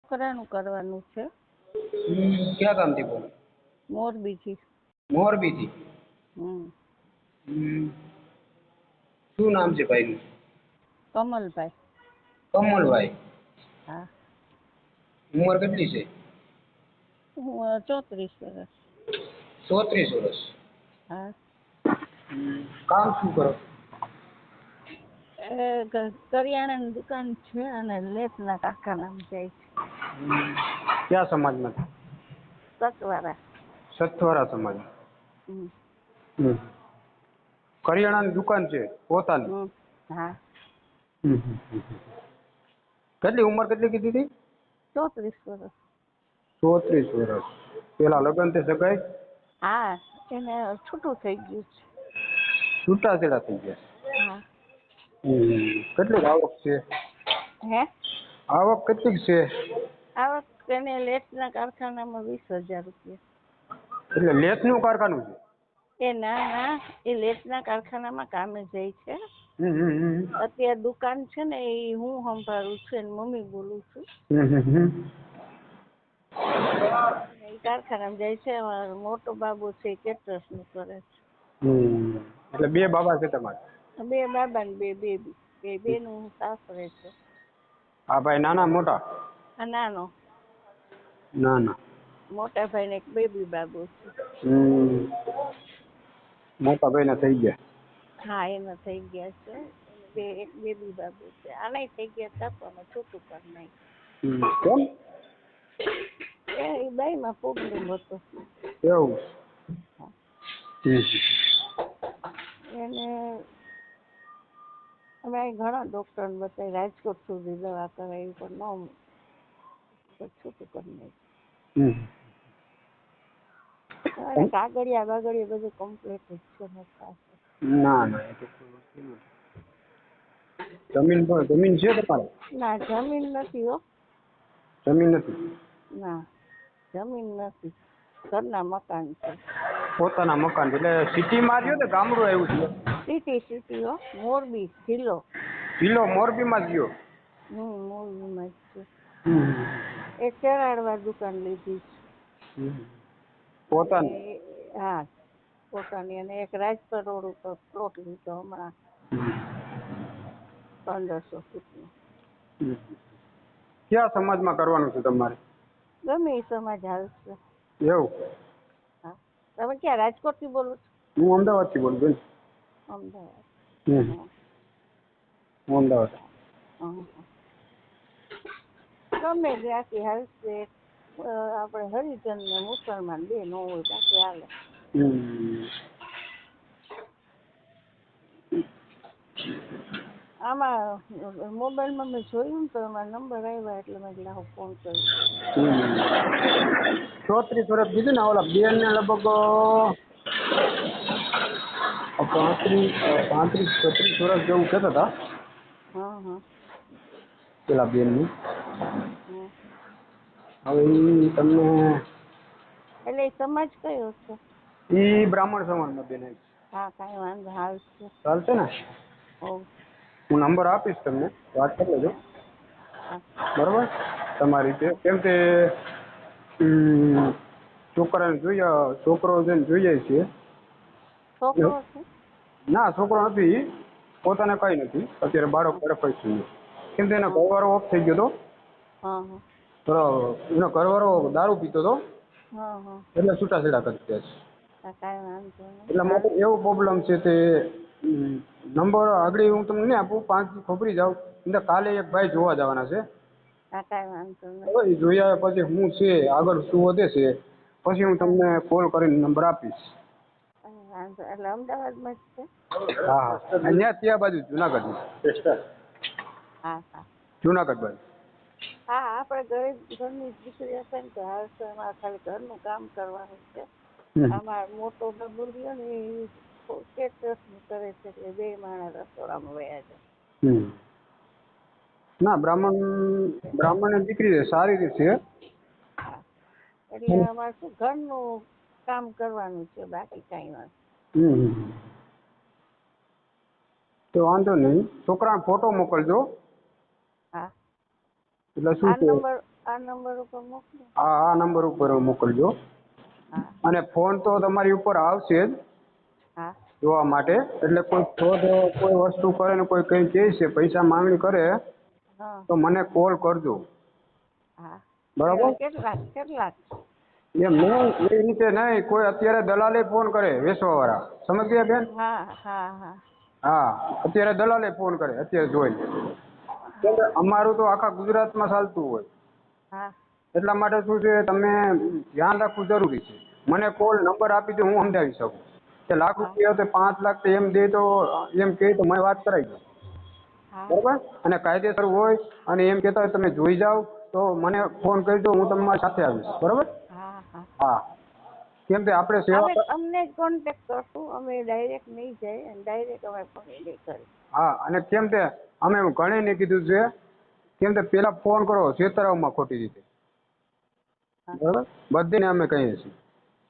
છોકરાનું કરવાનું છે. ક્યાં ગામથી બોલો? મોરબીથી. મોરબીથી. શું નામ છે ભાઈનું? કમલભાઈ. કમલભાઈ. હા. ઉંમર કેટલી છે? 34 વર્ષ. 34 વર્ષ. હા. કામ શું કરો? કરિયાણાની દુકાન છે અને લેસના કારખાનામાં જાય છે. કયા સમાજમાં? સતવારા. સતવારા સમાજ. કરિયાણાની દુકાન છે પોતાની? હા. કેટલી ઉંમર કેટલી કીધી હતી? 34 વર્ષ. 34 વર્ષ. પેલા લગ્ન તે સગાઈ? હા, એને છૂટું થઈ ગયું છે. છૂટાછેડા થઈ ગયા? હા. કેટલી આવક છે? હે? આવક કેટલી છે? આવક એને લેસના કારખાનામાં 20,000 રૂપિયા. એટલે લેસનું કારખાનું છે? એ ના, એ લેસના કારખાનામાં કામે જાય છે. અત્યારે દુકાન છે ને એ હું સંભાળું છું, એની મમ્મી બોલું છું. એ કારખાનામાં જાય છે. મોટો બાબુ છે એ કેટરસ નું કરે છે. એટલે બે બાબા છે તમારે? 2 બાબા ને 2 બેબી. બે નું સાસરે છે. આ ભાઈ નાના મોટા? આ નાનો. નાના. મોટા ભાઈ ને એક બેબી બાબુ છે. મોટા ભાઈ ના થઈ ગયા? હા, એના થઈ ગયા છે. એક બેબી બાબુ છે. આનાય થઈ ગયા હતા પણ છૂટું કરી નાખ્યું. કેમ? એ બાઈમાં પ્રોબ્લેમ હતો. એવું? એને અમે ઘણા ડોક્ટરને બતાવી, રાજકોટ સુધી દવા કરાવી પણ છૂટું કરી નાખ્યું. કાગળિયા બાગળિયા બધું કમ્પ્લીટ જ છે. ના એ તો કોઈ વસ્તુ નથી. જમીન છે તમારે? ના, જમીન નથી હો. જમીન નથી? ના, જમીન નથી. ઘરના મકાન છે. પોતાના મકાન એટલે સિટીમાં રહ્યો ને ગામડું આવ્યું છે? સિટી હો. મોરબી જિલ્લો. જિલ્લો મોરબીમાં જ ગયો? મોરબીમાં જ છે. એ ચેરાડવા દુકાન લીધી છે. પોતાની? હા, પોતાની. અને એક રાજપર રોડ ઉપર પ્લોટ લીધો હમણાં 1500 ફૂટનો. કયા સમાજમાં કરવાનું છે તમારે? ગમે એ સમાજ હાલશે. એવું? હા. તમે ક્યાં રાજકોટ થી બોલો છો? હું અમદાવાદ થી બોલું બેન. અમદાવાદ. હું અમદાવાદ. ગમે ત્યાંથી હાલશે. આપણે હરિજન ને મુસલમાન 2 ન હોય બાકી હાલે. આમાં મોબાઈલમાં મેં જોયું ને તો એમાં નંબર આવ્યા એટલે મેં લાવો ફોન કર્યો. 34 વર્ષ કીધું ને ઓલા બેન ને લગભગ 35 36 વર્ષ જેવું કહેતા હતા. પેલા બેન ની. હવે ઈ તમને એટલે એ સમાજ કયો છે? ઈ બ્રાહ્મણ સમાજમાં બેન. હા, કાંઈ વાંધો હાલશે. ચાલશે ને? હું નંબર આપીશ તમને, વાત કરી લેજો. બરોબર? તમારી રીતે કેમ કે છોકરાને જોઈએ, છોકરો જોઈએ છે. છોકરો છે? ના, છોકરો નથી. પોતાને કઈ નથી. અત્યારે બાળક તરફ જ છે. કેમ કે એનો ઘરવાળો ઓફ થઈ ગયો હતો. એનો ઘરવાળો દારૂ પીતો હતો. એટલે છૂટાછેડા કરી દીધા છે. એટલા માટે એવો પ્રોબ્લેમ છે તે નંબર આગળ હું તમને નહીં આપું, 5 દી ખબરી જાવ. કાલે એક ભાઈ જોવા જવાના છે. જોઈ આવ્યા પછી હું છે આગળ શું વધે છે પછી હું તમને કોલ કરીને નંબર આપીશ. એટલે અમદાવાદમાં જ છે? હા, અહીંયા ત્યાં બાજુ જુનાગઢ. જુનાગઢ બાજુ. હા, આપણે ગરીબ ઘરની દીકરી હશે ને તો હાલશે. અમારે ખાલી ઘરનું કામ કરવાનું છે. અમારો મોટો બાબુ રહ્યો ને એ કેટરસ નું કરે છે એટલે 2 માણસ રસોડામાં વયા જાય. ના, બ્રાહ્મણ દીકરી સારી રીતે. એટલે અમારે શું ઘરનું કામ કરવાનું છે, બાકી કઈ વાત. તો વાંધો નહીં. છોકરાનો ફોટો મોકલજો. હા. એટલે શું છે આ નંબર ઉપર મોકલો. આ નંબર ઉપર મોકલજો. હા અને ફોન તો તમારી ઉપર આવશે જ હા જોવા માટે. એટલે કોઈ ફ્રોડ કોઈ વસ્તુ કરે ને કોઈ કંઈ કહે છે પૈસા માંગણી કરે હા તો મને કોલ કરજો. હા બરાબર? કેટલાક એમ નહીં એ રીતે નહીં. કોઈ અત્યારે દલાલે ફોન કરે વેચવાવાળા, સમજ ગયા બેન? હા હા હા હા, અત્યારે દલાલે ફોન કરે અત્યારે જોઈ. કેમ કે હા અમારું તો આખા ગુજરાતમાં ચાલતું હોય. હા એટલા માટે શું છે તમે ધ્યાન રાખવું જરૂરી છે. મને કોલ નંબર આપી દો, હું સમજાવી શકું કે લાખ હા રૂપિયા તો 5 લાખ તો એમ દે તો એમ કહે તો મેં વાત કરાવી દઉં. હા બરાબર? અને કાયદેસર હોય અને એમ કહેતા હોય તમે જોઈ જાઓ તો મને ફોન કરજો, હું તમારી સાથે આવીશ. બરાબર? હા હા હા, કેમ કે આપણે સેવા અમે તમને જ કોન્ટેક્ટ કરશું. અમે ડાયરેક્ટ નહીં જાય અને ડાયરેક્ટ અમે ફોન નહીં કરી. હા, અને કેમ કે અમે ઘણીને કીધું છે કેમ કે પેલા ફોન કરો છેતરાવમાં ખોટી રીતે. હા બરાબર? બધીને અમે કહીએ છીએ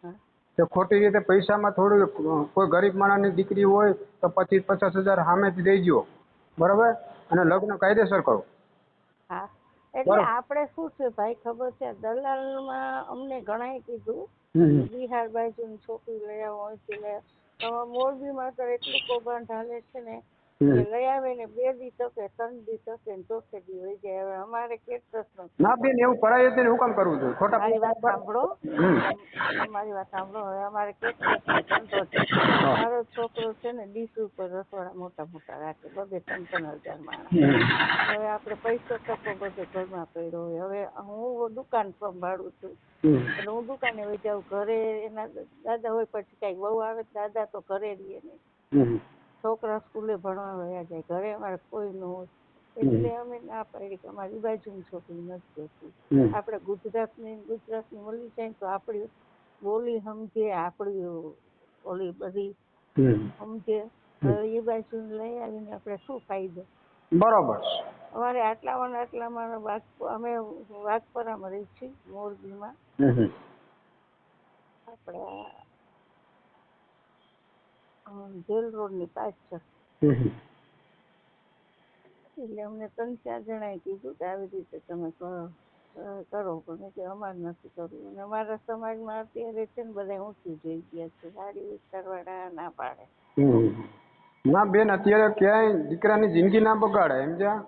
હા કે ખોટી રીતે પૈસામાં થોડું કોઈ ગરીબ માણસની દીકરી હોય તો 25-50 હજાર સામેથી દેજો. બરાબર? અને લગ્ન કાયદેસર કરો. હા એટલે બરાબર? આપણે શું છે ભાઈ ખબર છે, દલાલમાં અમને ઘણાએ કીધું હમ કે બિહાર બાજુની છોકરી લઈ આવો, અહીંથી લઈ આવો. મોરબીમાં તો એટલું કૌભાંડ હાલે છે ને કે હમ લઈ આવે ને 2 દી તકે, 3 દી તકે ને ચોથે દી વહી જાય. હવે અમારે કેટલો ના બેન, એવું કરાય જ નહીં. હું કામ કરવું જોઈએ? ખોટા મારી વાત પૈસા. સાંભળો. હમ મારી વાત સાંભળો. હવે અમારે કેટરસનો ધંધો છે. હા. મારો છોકરો છે ને ડીશ ઉપર રસોડા મોટા મોટા રાખે, 2-3 માણસ. હમ હવે આપણે પૈસો ટકો બધો ઘરમાં પડ્યો હોય. હવે હું દુકાન સંભાળું છું હમ એટલે હું દુકાને વહી જાઉં. ઘરે એના દાદા હોય પછી કાંઈક બહુ આવે દાદા તો ઘરે રહીએ નહીં. હમ છોકરા સ્કૂલે ભણવા વયા જાય, ઘરે અમારે કોઈ ન હોય. હમ એટલે અમે ના પાડી કે અમારી બાજુની છોકરી નથી જોતી. હમ આપણે ગુજરાતની મળી જાય તો આપણી બોલી સમજે, આપણી ઓલી બધી હમ સમજે. હવે એ બાજુ લઈ આવીને આપણે શું ફાયદો? બરોબર. અમારે આટલામાં અમે વાઘપરામાં રહી છીએ, મોરબીમાં. હમ આપણે જેલ રોડની પાછળ. હમ એટલે અમને 3-4 જણાએ કીધું કે આવી રીતે તમે કરો પણ કે અમારે નથી કરવું. અને અમારા સમાજમાં અત્યારે છે ને બધા ઊંચું જોઈ ગયા છે. સાડી વિસ્તારવાળા ના પાડે. ના બેન, અત્યારે ક્યાંય દીકરાની જિંદગી ના બગાડે સમજ્યા?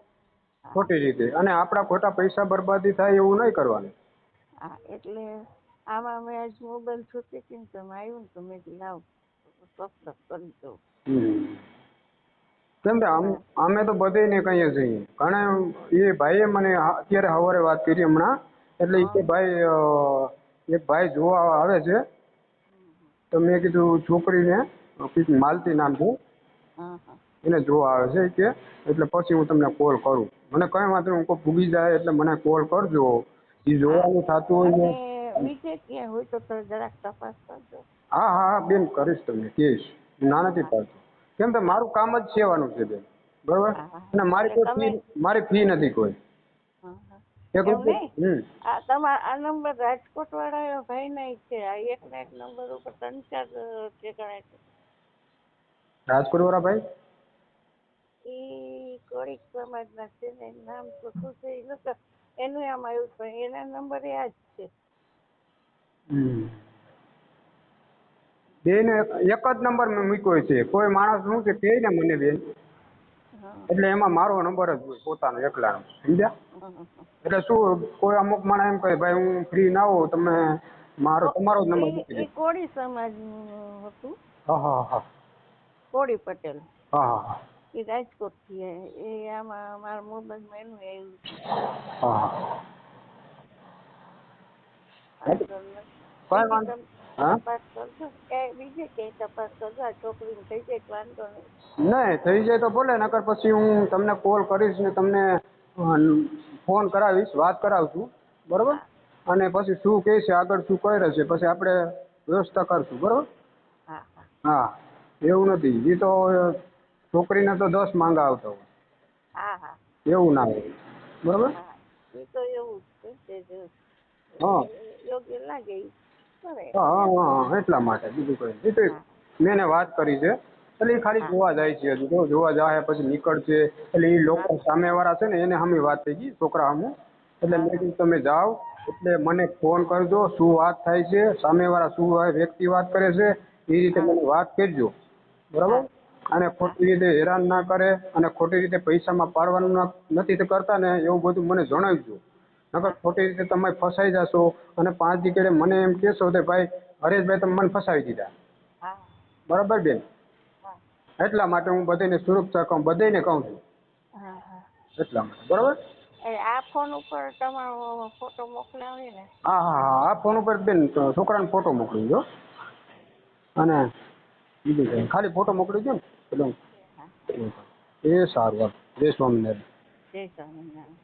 હા ખોટી રીતે. અને આપણા ખોટા પૈસા બરબાદી થાય એવું નહીં કરવાનું. હા એટલે આમાં મેં આજ મોબાઈલ જોતી હતી ને તમે આવ્યું ને તો મેં કીધું લાવ સબસ્ક્રાઈબ કરી દઉં. કેમ કે અમે તો બધેને કહીએ છીએ. ઘણા એ ભાઈએ મને અત્યારે સવારે વાત કરી હમણાં. એટલે એ કે ભાઈ એક ભાઈ જોવા આવે છે તો મેં કીધું છોકરીને કંઈક માલતી નામ છે હા હા એને જોવા આવે છે કે એટલે પછી હું તમને કોલ કરું. મને કંઈ વાંધો નહીં, હું કોઈ ભૂગી જાય એટલે મને કોલ કરજો. એ હા જોવાનું થતું હોય અને ને. બીજે ક્યાંય હોય તો જરાક તપાસ કરજો. હા હા હા બેન, કરીશ. તમને કહીશ. ના નથી હા પાડતો. કેમ કે હા મારું કામ જ સેવાનું છે બેન. બરોબર? હા અને એટલે તમે મારી ફી નથી કોઈ. હા હા એક એમ નહીં. રૂપિયા. આ તમારા આ નંબર રાજકોટ વાળા ભાઈ ના છે. આ એકના એક નંબર ઉપર 3-4 ઠેકાણા છે. રાજકોટ વાળા ભાઈ એ કોળીક સમાજના છે ને નામ તો શું છે એ નકર એનું આમ આવ્યું પણ એના નંબર એ આ જ છે. બેન એક જ નંબર મેં મૂક્યો છે. કોઈ માણસ શું છે કહે ને મને બેન, હા એટલે એમાં મારો નંબર જ હોય પોતાનો એકલાનો. સમજ્યા? હા એટલે શું કોઈ અમુક માણસ એમ કહે ભાઈ હું ફ્રી ના હોઉં, તમે તમારો જ નંબર મૂકી દે. એ કોળી સમાજનું હતું. હા હા હા કોળી પટેલ. હા હા હા એ રાજકોટથી એ આમાં મારા મોબાઈલમાં એનું આવ્યું હતું. હા હા વાંધો નહીં. કઈ બીજી વાંધો. તમે હા તપાસ કરજો. બીજે ક્યાંય તપાસ કરજો. આ છોકરીને થઈ જાય તો વાંધો નહીં. નહીં થઈ જાય તો ભલે, નકર પછી હું તમને કોલ કરીશ ને તમને ફોન કરાવીશ, વાત કરાવશું. બરોબર? હા અને પછી શું કહે છે આગળ, શું કરે છે પછી આપણે વ્યવસ્થા કરશું. બરોબર? હા હા હા, એવું નથી. એ તો છોકરીને તો 10 માંગા આવતા હોય. હા હા એવું ના હોય. બરોબર? હા એ તો એવું જ છે કે હા યોગ્ય લાગે એ કરે. હા હા હા એટલા માટે બીજું કંઈ. એ તો હા મેં એને વાત કરી છે. એટલે એ ખાલી હા જોવા જાય છે. હજુ તો જોવા જાય પછી નીકળશે. એટલે એ હા લોકો સામેવાળા છે ને એને સામે વાત થઈ ગઈ છોકરા સામે. એટલે મેં કીધું તમે જાઓ એટલે મને ફોન કરજો, શું વાત થાય છે, સામેવાળા શું વ્યક્તિ વાત કરે છે એ રીતે મને વાત કરજો, બરાબર? અને ખોટી રીતે હેરાન ના કરે અને ખોટી રીતે પૈસામાં પાડવાનું નથી કરતા ને એવું બધું મને જણાવજો. નકર ખોટી રીતે તમે ફસાઈ જશો અને 5 દી મને એમ કહેશો કે ભાઈ હરેશભાઈ તમે મને ફસાવી દીધા. બરાબર બેન? એટલા માટે હું બધાને સુરક્ષા બધાને કહું છું. એટલા માટે બરાબર. આ ફોન ઉપર તમારો ફોટો મોકલાવી ને? હા હા હા, આ ફોન ઉપર બેન છોકરાનો ફોટો મોકલી દો અને બીજું ખાલી ફોટો મોકલી દો ને એટલે એ સારું. જય સ્વામિનારાયણ. જય સ્વામિનારાયણ.